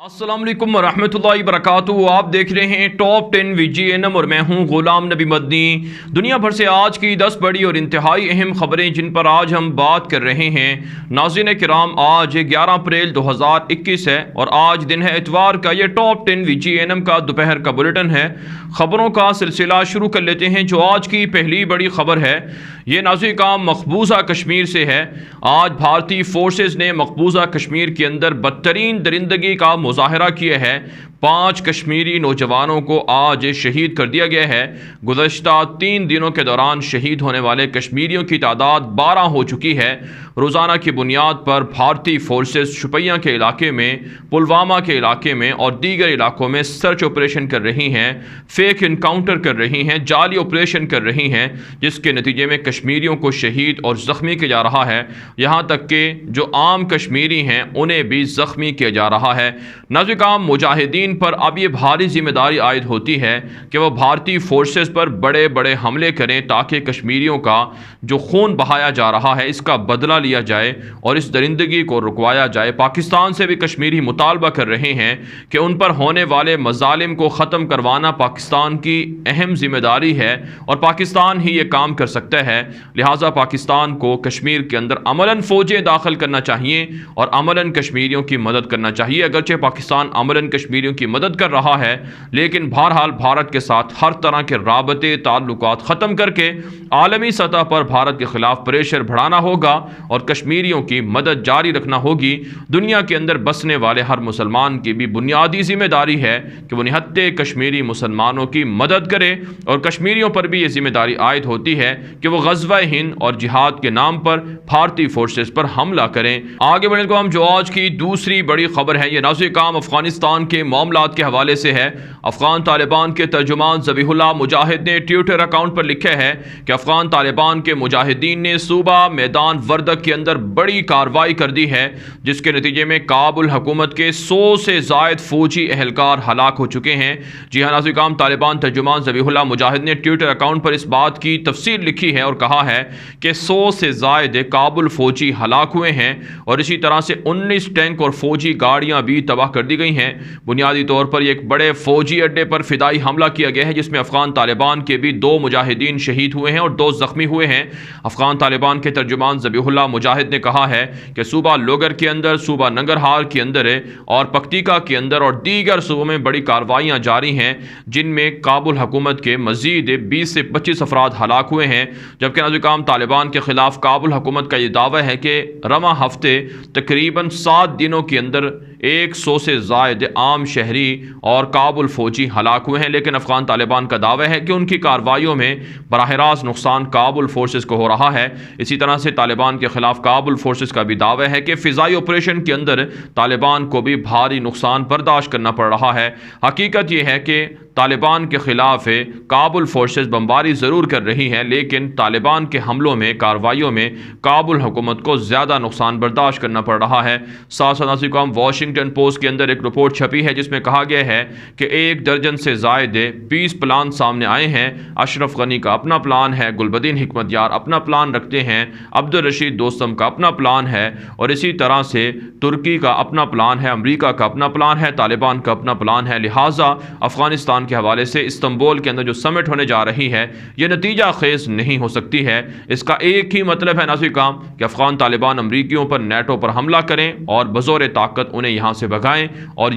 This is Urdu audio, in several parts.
السلام علیکم ورحمۃ اللہ وبرکاتہ۔ آپ دیکھ رہے ہیں ٹاپ 10 VGNM اور میں ہوں غلام نبی مدنی۔ دنیا بھر سے آج کی 10 بڑی اور انتہائی اہم خبریں جن پر آج ہم بات کر رہے ہیں۔ ناظرین کرام، آج 11 اپریل 2021 ہے اور آج دن ہے اتوار کا۔ یہ ٹاپ 10 VGNM کا دوپہر کا بلیٹن ہے۔ خبروں کا سلسلہ شروع کر لیتے ہیں۔ جو آج کی پہلی بڑی خبر ہے یہ ناظرین کرام مقبوضہ کشمیر سے ہے۔ آج بھارتی فورسز نے مقبوضہ کشمیر کے اندر بدترین درندگی کا مظاہرہ کیا ہے۔ 5 کشمیری نوجوانوں کو آج شہید کر دیا گیا ہے۔ گزشتہ 3 دنوں کے دوران شہید ہونے والے کشمیریوں کی تعداد 12 ہو چکی ہے۔ روزانہ کی بنیاد پر بھارتی فورسز شوپیاں کے علاقے میں، پلوامہ کے علاقے میں اور دیگر علاقوں میں سرچ آپریشن کر رہی ہیں، فیک انکاؤنٹر کر رہی ہیں، جعلی آپریشن کر رہی ہیں، جس کے نتیجے میں کشمیریوں کو شہید اور زخمی کیا جا رہا ہے۔ یہاں تک کہ جو عام کشمیری ہیں انہیں بھی زخمی کیا جا رہا ہے۔ ناظرین کرام، مجاہدین پر اب یہ بھاری ذمہ داری عائد ہوتی ہے کہ وہ بھارتی فورسز پر بڑے بڑے حملے کریں تاکہ کشمیریوں کا جو خون بہایا جا رہا ہے اس کا بدلہ لیا جائے اور اس درندگی کو رکوایا جائے۔ پاکستان سے بھی کشمیری مطالبہ کر رہے ہیں کہ ان پر ہونے والے مظالم کو ختم کروانا پاکستان کی اہم ذمہ داری ہے اور پاکستان ہی یہ کام کر سکتا ہے۔ لہٰذا پاکستان کو کشمیر کے اندر عملاً فوجیں داخل کرنا چاہیے اور عملاً کشمیریوں کی مدد کرنا چاہیے۔ اگرچہ پاکستان عملاً کشمیریوں کی مدد کر رہا ہے لیکن بہرحال بھارت کے ساتھ ہر طرح کے رابطے تعلقات ختم کر کے عالمی سطح پر بھارت کے خلاف پریشر بڑھانا ہوگا اور کشمیریوں کی مدد جاری رکھنا ہوگی۔ دنیا کے اندر بسنے والے ہر مسلمان کی بھی بنیادی ذمہ داری ہے کہ وہ نہتے کشمیری مسلمانوں کی مدد کرے اور کشمیریوں پر بھی یہ ذمہ داری عائد ہوتی ہے کہ وہ غزوہ ہند اور جہاد کے نام پر بھارتی فورسز پر حملہ کریں۔ آگے بڑھنے کو ہم جو آج کی دوسری بڑی خبر ہے یہ ناظرین کرام افغانستان کے معاملات کے حوالے سے ہے۔ افغان طالبان کے ترجمان ذبیح اللہ مجاہد نے ٹویٹر اکاؤنٹ پر لکھا ہے کہ افغان طالبان کے مجاہدین نے صوبہ میدان وردک کے اندر بڑی کارروائی کر دی ہے جس کے نتیجے میں کابل حکومت کے 100 سے زائد فوجی اہلکار ہلاک ہو چکے ہیں۔ جی ہاں ناظرین کرام، طالبان ترجمان ذبیح اللہ مجاہد نے ٹویٹر اکاؤنٹ پر اس بات کی تفصیل لکھی ہے اور کہا ہے کہ 100 سے زائد کابل فوجی ہلاک ہوئے ہیں اور اسی طرح سے 19 ٹینک اور فوجی گاڑیاں بھی تباہ کر دی گئی ہیں۔ بنیادی طور پر ایک بڑے فوجی اڈے پر فدائی حملہ کیا گیا ہے جس میں افغان طالبان کے بھی 2 مجاہدین شہید ہوئے ہیں اور 2 زخمی ہوئے ہیں۔ افغان طالبان کے ترجمان ذبیح اللہ مجاہد نے کہا ہے کہ صوبہ لوگر کے اندر، صوبہ ننگرہار کے اندر اور پکتیکا کے اندر اور دیگر صوبوں میں بڑی کارروائیاں جاری ہیں جن میں کابل حکومت کے مزید 20 سے 25 افراد ہلاک ہوئے ہیں۔ جبکہ ناظرین کرام، طالبان کے خلاف کابل حکومت کا یہ دعویٰ ہے کہ رواں ہفتے تقریباً 7 دنوں کے اندر 100 سے زائد عام شہری اور کابل فوجی ہلاک ہوئے ہیں، لیکن افغان طالبان کا دعویٰ ہے کہ ان کی کارروائیوں میں براہ راست نقصان کابل فورسز کو ہو رہا ہے۔ اسی طرح سے طالبان کے خلاف کابل فورسز کا بھی دعویٰ ہے کہ فضائی آپریشن کے اندر طالبان کو بھی بھاری نقصان برداشت کرنا پڑ رہا ہے۔ حقیقت یہ ہے کہ طالبان کے خلاف کابل فورسز بمباری ضرور کر رہی ہے لیکن طالبان کے حملوں میں، کارروائیوں میں کابل حکومت کو زیادہ نقصان برداشت کرنا پڑ رہا ہے۔ ساتھ ساتھ ناظرین کرام، واشنگٹن پوسٹ کے اندر ایک رپورٹ چھپی ہے جس میں کہا گیا ہے کہ 1 درجن سے زائد 20 پلان سامنے آئے ہیں۔ اشرف غنی کا اپنا پلان ہے، گلبدین حکمت یار اپنا پلان رکھتے ہیں، عبدالرشید دوستم کا اپنا پلان ہے اور اسی طرح سے ترکی کا اپنا پلان ہے، امریکہ کا اپنا پلان ہے، طالبان کا اپنا پلان ہے۔ لہٰذا افغانستان کے حوالے سے استنبول کے اندر جو سمٹ ہونے جا رہی ہے یہ نتیجہ خیز نہیں ہو سکتی ہے۔ اس کا ایک ہی مطلب ہے ناظرین کرام کہ افغان طالبان امریکیوں پر، نیٹو پر حملہ کریں اور بزور طاقت انہیں یہاں سے بھگائیں اور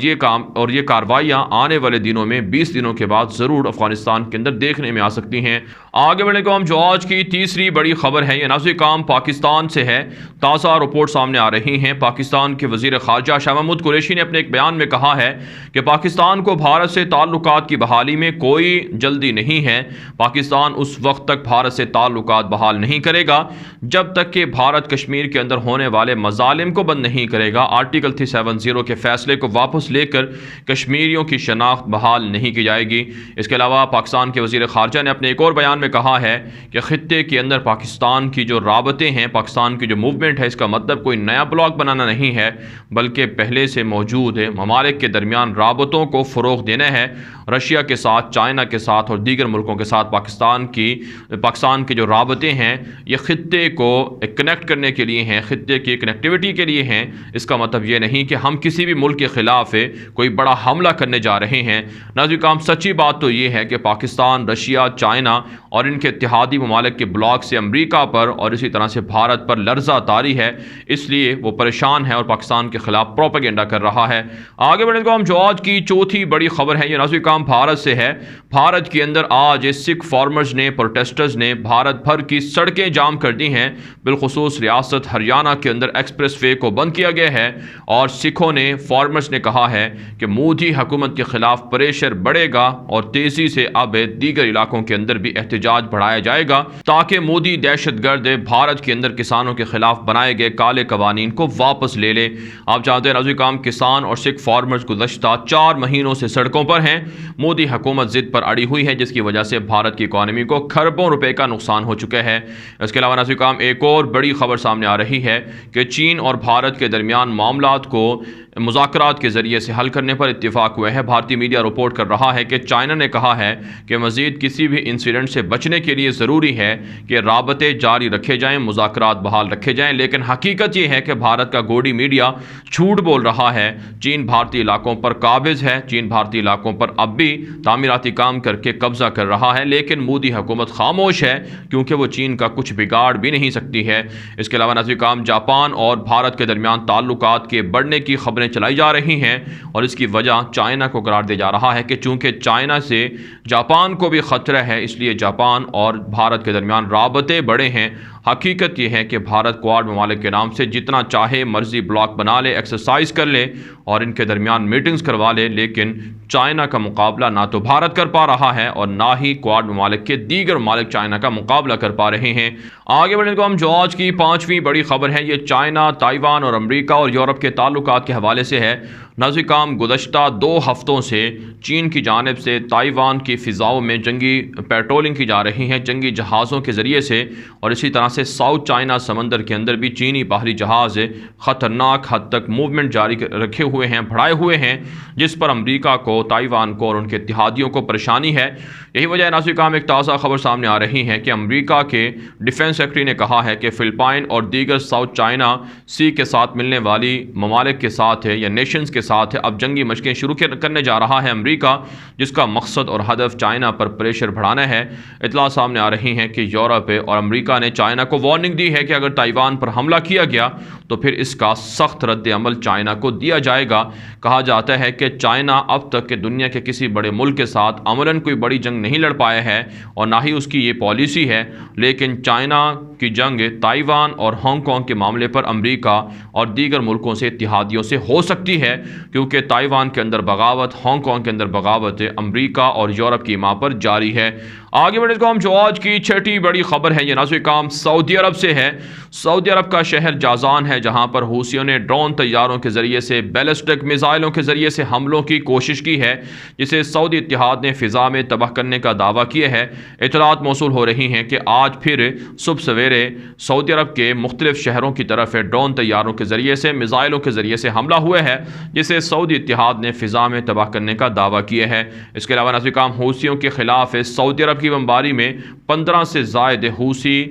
یہ کارروائیاں آنے والے دنوں میں 20 دنوں کے بعد ضرور افغانستان کے اندر دیکھنے میں آ سکتی ہیں۔ آگے بڑھنے کو ہم جو آج کی تیسری بڑی خبر ہے یہ ناظرین کرام پاکستان سے ہے۔ تازہ رپورٹ سامنے آ رہی ہیں۔ پاکستان کے وزیر خارجہ شاہ محمود قریشی نے اپنے ایک بیان میں کہا ہے کہ پاکستان کو بھارت سے تعلقات کی بحالی میں کوئی جلدی نہیں ہے۔ پاکستان اس وقت تک بھارت سے تعلقات بحال نہیں کرے گا جب تک کہ بھارت کشمیر کے اندر ہونے والے مظالم کو بند نہیں کرے گا۔ آرٹیکل 370 کے فیصلے کو واپس لے کر کشمیریوں کی شناخت بحال نہیں کی جائے گی۔ اس کے علاوہ پاکستان کے وزیر خارجہ نے اپنے ایک اور بیان میں کہا ہے کہ خطے کے اندر پاکستان کی جو رابطیں ہیں، پاکستان کی جو موومنٹ ہے، اس کا مطلب کوئی نیا بلاک بنانا نہیں ہے بلکہ پہلے سے موجود ممالک کے درمیان رابطوں کو فروغ دینا ہے۔ رشیا رشیا کے ساتھ، چائنا کے ساتھ اور دیگر ملکوں کے ساتھ پاکستان کے جو رابطے ہیں یہ خطے کو کنیکٹ کرنے کے لیے ہیں، خطے کی کنیکٹیوٹی کے لیے ہیں۔ اس کا مطلب یہ نہیں کہ ہم کسی بھی ملک کے خلاف کوئی بڑا حملہ کرنے جا رہے ہیں۔ ناظرین کرام، سچی بات تو یہ ہے کہ پاکستان، رشیا، چائنا اور ان کے اتحادی ممالک کے بلاک سے امریکہ پر اور اسی طرح سے بھارت پر لرزہ طاری ہے، اس لیے وہ پریشان ہے اور پاکستان کے خلاف پروپیگنڈا کر رہا ہے۔ آگے بڑھنے کو ہم جو آج کی چوتھی بڑی خبر ہے یہ ناظرین کرام بھارت سے ہے۔ بھارت کے اندر آج سکھ فارمرز نے، پروٹیسٹرز نے بھارت بھر کی سڑکیں جام کر دی ہیں، بالخصوص ریاست ہریانہ کے اندر ایکسپریس وے کو بند کیا گیا ہے اور سکھوں نے، فارمرز نے کہا ہے کہ مودی حکومت کے خلاف پریشر بڑھے گا اور تیزی سے اب دیگر علاقوں کے اندر بھی احتجاج بڑھایا جائے گا تاکہ مودی دہشت گرد بھارت کے اندر کسانوں کے خلاف بنائے گئے کالے قوانین کو واپس لے لے۔ آپ جانتے ہیں ناظرین کرام، کسان اور سکھ فارمرز گزشتہ 4 مہینوں سے سڑکوں پر ہیں۔ مودی حکومت ضد پر اڑی ہوئی ہے جس کی وجہ سے بھارت کی اکانومی کو کھربوں روپے کا نقصان ہو چکا ہے۔ اس کے علاوہ ناظرین کرام ایک اور بڑی خبر سامنے آ رہی ہے کہ چین اور بھارت کے درمیان معاملات کو مذاکرات کے ذریعے سے حل کرنے پر اتفاق ہوئے ہیں۔ بھارتی میڈیا رپورٹ کر رہا ہے کہ چائنا نے کہا ہے کہ مزید کسی بھی انسیڈنٹ سے بچنے کے لیے ضروری ہے کہ رابطے جاری رکھے جائیں، مذاکرات بحال رکھے جائیں، لیکن حقیقت یہ ہے کہ بھارت کا گوڑی میڈیا جھوٹ بول رہا ہے۔ چین بھارتی علاقوں پر قابض ہے، چین بھارتی علاقوں پر اب بھی تعمیراتی کام کر کے قبضہ کر رہا ہے، لیکن مودی حکومت خاموش ہے کیونکہ وہ چین کا کچھ بگاڑ بھی نہیں سکتی ہے۔ اس کے علاوہ ناظرین کرام جاپان اور بھارت کے درمیان تعلقات کے بڑھنے کی خبریں چلائی جا رہی ہیں اور اس کی وجہ چائنا کو قرار دیا جا رہا ہے کہ چونکہ چائنا سے جاپان کو بھی خطرہ ہے اس لیے جاپان اور بھارت کے درمیان رابطے بڑے ہیں۔ حقیقت یہ ہے کہ بھارت کوآڈ ممالک کے نام سے جتنا چاہے مرضی بلاک بنا لے، ایکسرسائز کر لے اور ان کے درمیان میٹنگز کروا لے، لیکن چائنا کا مقابلہ نہ تو بھارت کر پا رہا ہے اور نہ ہی کوآڈ ممالک کے دیگر ممالک چائنا کا مقابلہ کر پا رہے ہیں۔ آگے بڑھنے کو ہم جو آج کی 5ویں بڑی خبر ہے یہ چائنا، تائیوان اور امریکہ اور یورپ کے تعلقات کے حوالے سے ہے۔ ناظرین کرام گزشتہ 2 ہفتوں سے چین کی جانب سے تائیوان کی فضاؤں میں جنگی پیٹرولنگ کی جا رہی ہے، جنگی جہازوں کے ذریعے سے، اور اسی طرح سے ساؤتھ چائنا سمندر کے اندر بھی چینی بحری جہاز خطرناک حد تک موومنٹ جاری رکھے ہوئے ہیں، بڑھائے ہوئے ہیں، جس پر امریکہ کو، تائیوان کو اور ان کے اتحادیوں کو پریشانی ہے۔ یہی وجہ ہے ناظرین کرام ایک تازہ خبر سامنے آ رہی ہے کہ امریکہ کے ڈیفنس سیکرٹری نے کہا ہے کہ فلپائن اور دیگر ساؤتھ چائنا سی کے ساتھ ملنے والی ممالک کے ساتھ یا نیشنز کے ساتھ اب جنگی مشقیں شروع کرنے جا رہا ہے امریکہ، جس کا مقصد اور ہدف چائنا پر پریشر بڑھانا ہے۔ اطلاع سامنے آ رہی ہے کہ یورپ اور امریکہ نے چائنا کو وارننگ دی ہے کہ اگر تائیوان پر حملہ کیا گیا تو پھر اس کا سخت رد عمل چائنا کو دیا جائے گا۔ کہا جاتا ہے کہ چائنا اب تک کے دنیا کے کسی بڑے ملک کے ساتھ عملاً کوئی بڑی جنگ نہیں لڑ پایا ہے اور نہ ہی اس کی یہ پالیسی ہے، لیکن چائنا کی جنگ تائیوان اور ہانگ کانگ کے معاملے پر امریکہ اور دیگر ملکوں سے، اتحادیوں سے ہو سکتی ہے، کیونکہ تائیوان کے اندر بغاوت، ہانگ کانگ کے اندر بغاوت امریکہ اور یورپ کی ماں پر جاری ہے۔ آگے بڑھنے کو ہم جو آج کی 6ٹی بڑی خبر ہے یہ ناظرین کرام سعودی عرب سے ہے۔ سعودی عرب کا شہر جازان ہے جہاں پر حوثیوں نے ڈرون طیاروں کے ذریعے سے، بیلسٹک میزائلوں کے ذریعے سے حملوں کی کوشش کی ہے، جسے سعودی اتحاد نے فضا میں تباہ کرنے کا دعویٰ کیا ہے۔ اطلاعات موصول ہو رہی ہیں کہ آج پھر صبح سویرے سعودی عرب کے مختلف شہروں کی طرف ڈرون طیاروں کے ذریعے سے، میزائلوں کے ذریعے سے حملہ ہوا ہے، جسے سعودی اتحاد نے فضا میں تباہ کرنے کا دعویٰ کیا ہے۔ اس کے علاوہ ناظرین کرام حوثیوں کے خلاف سعودی عرب کی بمباری میں 15 سے زائد حوثی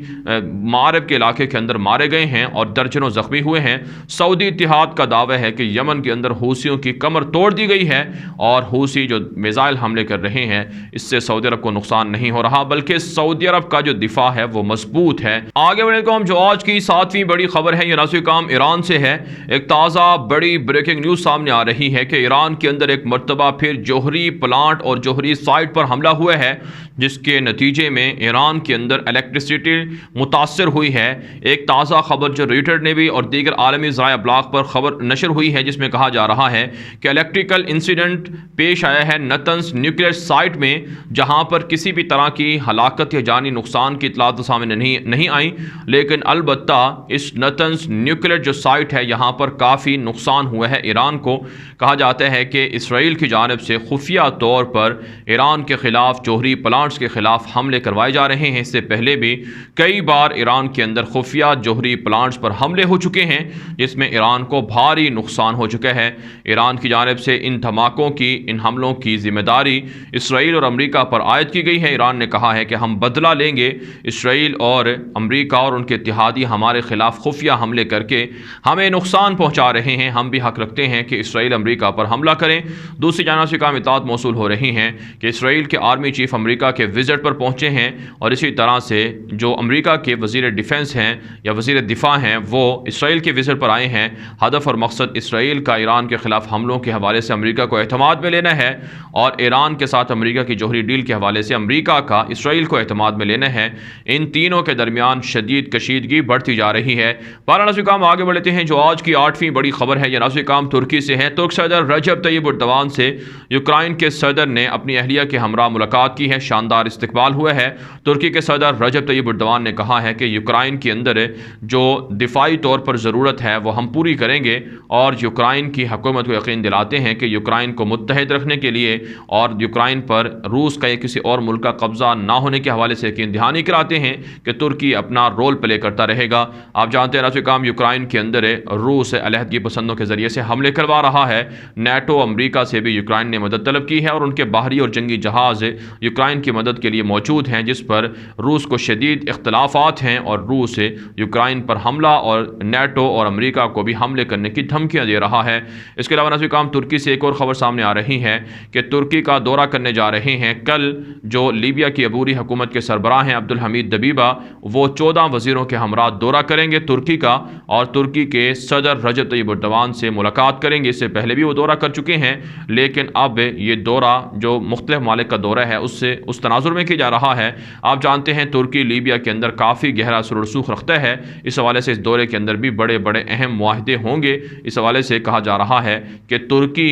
معرب کے علاقے کے اندر مارے گئے ہیں اور درجنوں زخمی ہوئے ہیں۔ سعودی اتحاد کا دعویٰ ہے کہ یمن کے اندر حوثیوں کی کمر توڑ دی گئی ہے اور حوثی جو میزائل حملے کر رہے ہیں اس سے سعودی عرب کو نقصان نہیں ہو رہا، بلکہ سعودی عرب کا جو دفاع ہے وہ مضبوط ہے۔ آگے بڑھنے کو ہم جو آج کی 7ویں بڑی خبر ہے یہ ناظرین کرام ایران سے ہے۔ ایک تازہ بڑی بریکنگ نیوز سامنے آ رہی ہے کہ ایران کے اندر ایک مرتبہ پھر جوہری پلانٹ اور جوہری سائٹ پر حملہ ہوا ہے، جس کے نتیجے میں ایران کے اندر الیکٹریسٹی متاثر ہوئی ہے۔ ایک تازہ خبر جو ریٹر نے بھی اور دیگر عالمی ذرائع ابلاغ پر خبر نشر ہوئی ہے، جس میں کہا جا رہا ہے کہ الیکٹریکل انسیڈنٹ پیش آیا ہے نتنز نیوکلیئر سائٹ میں، جہاں پر کسی بھی طرح کی ہلاکت یا جانی نقصان کی اطلاعات سامنے نہیں آئیں، لیکن البتہ اس نتنز نیوکلیئر جو سائٹ ہے یہاں پر کافی نقصان ہوا ہے ایران کو۔ کہا جاتا ہے کہ اسرائیل کی جانب سے خفیہ طور پر ایران کے خلاف جوہری پلانٹس کے کے خلاف حملے کروائے جا رہے ہیں۔ اس سے پہلے بھی کئی بار ایران کے اندر خفیہ جوہری پلانٹس پر حملے ہو چکے ہیں، جس میں ایران کو بھاری نقصان ہو چکا ہے۔ ایران کی جانب سے ان دھماکوں کی، ان حملوں کی ذمہ داری اسرائیل اور امریکہ پر عائد کی گئی ہے۔ ایران نے کہا ہے کہ ہم بدلہ لیں گے، اسرائیل اور امریکہ اور ان کے اتحادی ہمارے خلاف خفیہ حملے کر کے ہمیں نقصان پہنچا رہے ہیں، ہم بھی حق رکھتے ہیں کہ اسرائیل امریکہ پر حملہ کریں۔ دوسری جانب سے اطلاعات موصول ہو رہی ہیں کہ اسرائیل کے آرمی چیف امریکہ کے وزٹ پر پہنچے ہیں، اور اسی طرح سے جو امریکہ کے وزیر ڈیفنس ہیں یا وزیر دفاع ہیں وہ اسرائیل کے وزٹ پر آئے ہیں۔ ہدف اور مقصد اسرائیل کا ایران کے خلاف حملوں کے حوالے سے امریکہ کو اعتماد میں لینا ہے، اور ایران کے ساتھ امریکہ کی جوہری ڈیل کے حوالے سے امریکہ کا اسرائیل کو اعتماد میں لینا ہے۔ ان تینوں کے درمیان شدید کشیدگی بڑھتی جا رہی ہے۔ ناظرین کرام آگے بڑھتے ہیں۔ جو آج کی 8ویں بڑی خبر ہے یہ ناظرین کرام ترکی سے ہے۔ ترک صدر رجب طیب اردوان سے یوکرائن کے صدر نے اپنی اہلیہ کے ہمراہ ملاقات کی ہے، شاندار استقبال ہوا ہے۔ ترکی کے صدر رجب طیب اردوان نے کہا ہے کہ یوکرائن کے اندر جو دفاعی طور پر ضرورت ہے وہ ہم پوری کریں گے، اور یوکرائن کی حکومت کو یقین دلاتے ہیں کہ یوکرائن کو متحد رکھنے کے لیے اور یوکرائن پر روس کا یا کسی اور ملک کا قبضہ نہ ہونے کے حوالے سے یقین دہانی کراتے ہیں کہ ترکی اپنا رول پلے کرتا رہے گا۔ آپ جانتے ہیں ناظرین کرام یوکرائن کے اندر روس علیحدگی پسندوں کے ذریعے سے حملے کروا رہا ہے۔ نیٹو امریکہ سے بھی یوکرائن نے مدد طلب کی ہے، اور ان کے باہری اور جنگی جہاز یوکرائن کی مدد کے لیے موجود ہیں، جس پر روس کو شدید اختلافات ہیں، اور روس یوکرائن پر حملہ اور نیٹو اور امریکہ کو بھی حملے کرنے کی دھمکیاں دے رہا ہے۔ اس کے علاوہ ناظرین کرام ترکی سے ایک اور خبر سامنے آ رہی ہے کہ ترکی کا دورہ کرنے جا رہے ہیں کل جو لیبیا کی عبوری حکومت کے سربراہ ہیں عبدالحمید دبیبہ، وہ 14 وزیروں کے ہمراہ دورہ کریں گے ترکی کا، اور ترکی کے صدر رجب طیب اردوان سے ملاقات کریں گے۔ اس سے پہلے بھی وہ دورہ کر چکے ہیں، لیکن اب یہ دورہ جو مختلف ممالک کا دورہ ہے اس تناظر میں کیا جا رہا ہے۔ آپ جانتے ہیں ترکی لیبیا کے اندر کافی گہرا اثر و رسوخ رکھتا ہے، اس حوالے سے اس دورے کے اندر بھی بڑے بڑے اہم معاہدے ہوں گے۔ اس حوالے سے کہا جا رہا ہے کہ ترکی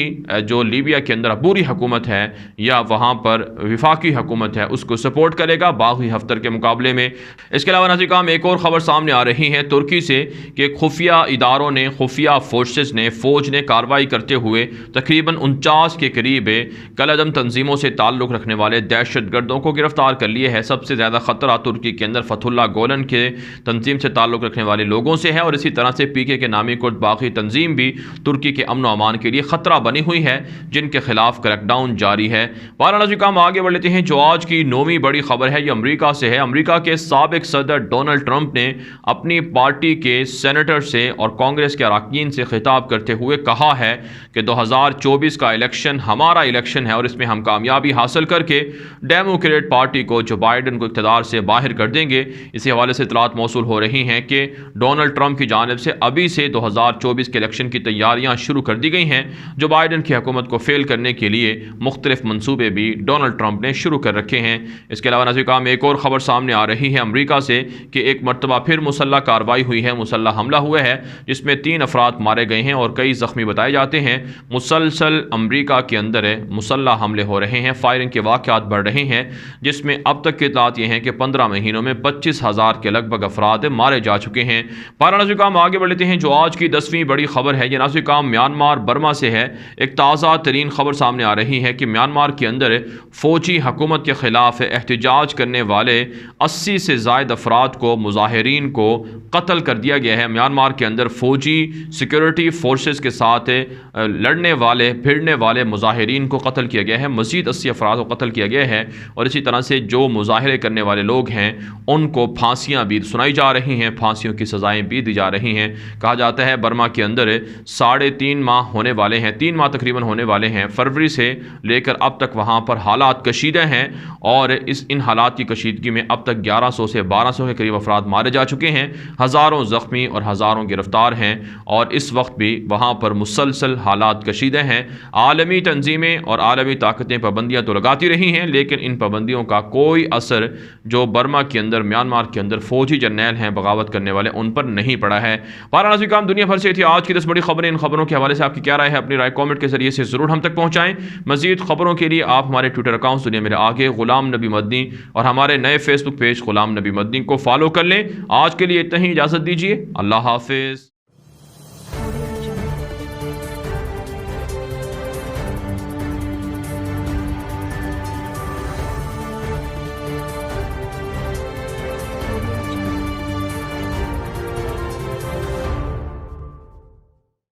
جو لیبیا کے اندر عبوری حکومت ہے یا وہاں پر وفاقی حکومت ہے اس کو سپورٹ کرے گا باغی ہفتر کے مقابلے میں۔ اس کے علاوہ ناظرین کرام ایک اور خبر سامنے آ رہی ہے ترکی سے کہ خفیہ اداروں نے، خفیہ فورسز نے، فوج نے کارروائی کرتے ہوئے تقریباً 49 کے قریب کالعدم تنظیموں سے تعلق رکھنے والے دہشت گردوں کو گرفتار کر لیے ہے۔ سب سے زیادہ خطرہ ترکی کے اندر فتح اللہ گولن کے تنظیم سے تعلق رکھنے والے لوگوں سے ہے، اور اسی طرح سے پی کے نامی کرد باغی تنظیم بھی ترکی کے امن و امان کے لیے خطرہ بنی ہوئی ہے، جن کے خلاف کریک ڈاؤن جاری ہے۔ ناظرین کرام آگے بڑھ لیتے ہیں۔ جو آج کی 9ویں بڑی خبر ہے یہ امریکہ سے ہے۔ امریکہ کے سابق صدر ڈونلڈ ٹرمپ نے اپنی پارٹی کے سینیٹر سے اور کانگریس کے اراکین سے خطاب کرتے ہوئے کہا ہے کہ 2024 کا الیکشن ہمارا الیکشن ہے، اور اس میں ہم کامیابی حاصل کر کے ڈیموکریٹ پارٹی کو، جو بائیڈن کو اقتدار سے باہر کر دیں گے۔ اسی حوالے سے اطلاعات موصول ہو رہی ہیں کہ ڈونلڈ ٹرمپ کی جانب سے ابھی سے 2024 کے الیکشن کی تیاریاں شروع کر دی گئی ہیں۔ جو بائیڈن کی حکومت کو فیل کرنے کے لیے مختلف منصوبے بھی ڈونلڈ ٹرمپ نے شروع کر رکھے ہیں۔ اس کے علاوہ ناظرین کرام ایک اور خبر سامنے آ رہی ہے امریکہ سے کہ ایک مرتبہ پھر مسلح کارروائی ہوئی ہے، مسلح حملہ ہوا ہے جس میں 3 افراد مارے گئے ہیں اور کئی زخمی بتائے جاتے ہیں۔ مسلسل امریکہ کے اندر مسلح حملے ہو رہے ہیں، فائرنگ کے واقعات بڑھ رہے ہیں، جس میں اب تک کی اطلاعات یہ ہیں کہ 15 مہینوں میں 25,000 کے لگ بھگ افراد مارے جا چکے ہیں۔ ناظرین کرام آگے بڑھ لیتے ہیں۔ جو آج کی 10ویں بڑی خبر ہے یہ ناظرین کرام میانمار برما سے ہے۔ ایک تازہ ترین خبر سامنے آ رہی ہے کہ میانمار کے اندر فوجی حکومت کے خلاف احتجاج کرنے والے 80 سے زائد افراد کو، مظاہرین کو قتل کر دیا گیا ہے۔ میانمار کے اندر فوجی سیکورٹی فورسز کے ساتھ لڑنے والے، بھیڑنے والے مظاہرین کو قتل کیا گیا ہے، مزید 80 افراد کو قتل کیا گیا ہے، اور اسی طرح سے جو مظاہرے کرنے والے لوگ ہیں ان کو پھانسیاں بھی سنائی جا رہی ہیں، پھانسیوں کی سزائیں بھی دی جا رہی ہیں۔ کہا جاتا ہے برما کے اندر 3.5 ماہ ہونے والے ہیں، 3 ماہ تقریباً ہونے والے ہیں، فروری سے لے کر اب تک وہاں پر حالات کشیدہ ہیں، اور ان حالات کی کشیدگی میں اب تک 1100 سے 1200 کے قریب افراد مارے جا چکے ہیں، ہزاروں زخمی اور ہزاروں گرفتار ہیں، اور اس وقت بھی وہاں پر مسلسل حالات کشیدہ ہیں۔ عالمی تنظیمیں اور عالمی طاقتیں پابندیاں تو لگاتی رہی ہیں، لیکن ان پابندیوں کا کوئی اثر جو برما کے اندر، میانمار کے اندر فوجی جرنیل ہیں بغاوت کرنے والے، ان پر نہیں پڑا ہے۔ ناظرین کرام دنیا بھر سے تھی آج کی 10 بڑی خبریں۔ ان خبروں کے حوالے سے آپ کی کیا رائے ہے؟ اپنی رائے کامنٹ کے ذریعے سے ضرور ہم تک پہنچائیں۔ مزید خبروں کے لیے آپ ہمارے ٹویٹر اکاؤنٹ دنیا میرے آگے غلام نبی مدنی اور ہمارے نئے فیس بک پیج غلام نبی مدنی کو فالو کر لیں۔ آج کے لیے اتنا ہی، اجازت دیجیے، اللہ حافظ۔